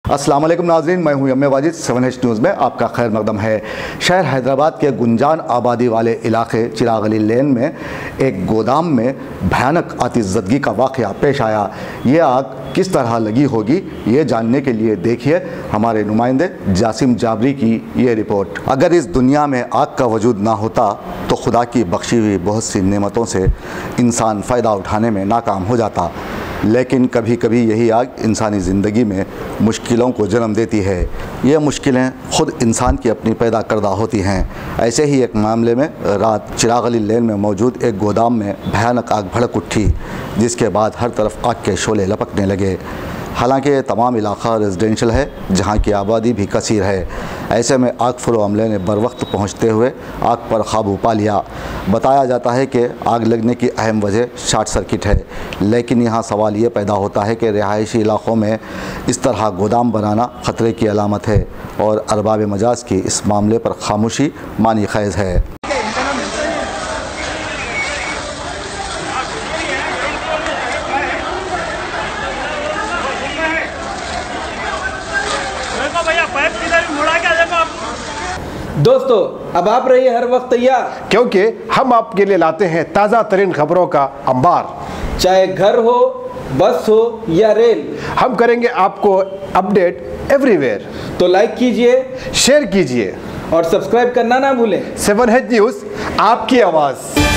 अस्सलाम वालेकुम नाज़रीन, मैं हूं यम्मे वाजिद। 7H न्यूज़ में आपका खैर मकदम है। शहर हैदराबाद के गुंजान आबादी वाले इलाके चिराग अली लेन में एक गोदाम में भयानक आतिशज़दगी का वाक़या पेश आया। ये आग किस तरह लगी होगी, ये जानने के लिए देखिए हमारे नुमाइंदे जासिम जाबरी की ये रिपोर्ट। अगर इस दुनिया में आग का वजूद ना होता तो खुदा की बख्शी हुई बहुत सी नेमतों से इंसान फ़ायदा उठाने में नाकाम हो जाता, लेकिन कभी कभी यही आग इंसानी ज़िंदगी में मुश्किलों को जन्म देती है। ये मुश्किलें ख़ुद इंसान की अपनी पैदा करदा होती हैं। ऐसे ही एक मामले में रात चिराग अली लेन में मौजूद एक गोदाम में भयानक आग भड़क उठी, जिसके बाद हर तरफ आग के शोले लपकने लगे। हालांकि ये तमाम इलाका रेजिडेंशल है, जहां की आबादी भी कसीर है। ऐसे में आग फुरो अमले ने बर वक्त पहुँचते हुए आग पर काबू पा लिया। बताया जाता है कि आग लगने की अहम वजह शॉर्ट सर्किट है, लेकिन यहाँ सवाल ये पैदा होता है कि रिहायशी इलाक़ों में इस तरह गोदाम बनाना ख़तरे की अलामत है और अरबाब मजाज की इस मामले पर खामोशी मानी खैज़ है। दोस्तों, अब आप रहिए हर वक्त तैयार, क्योंकि हम आपके लिए लाते हैं ताज़ा तरीन खबरों का अंबार। चाहे घर हो, बस हो या रेल, हम करेंगे आपको अपडेट एवरीवेयर। तो लाइक कीजिए, शेयर कीजिए और सब्सक्राइब करना ना भूलें। 7H न्यूज़, आपकी आवाज़।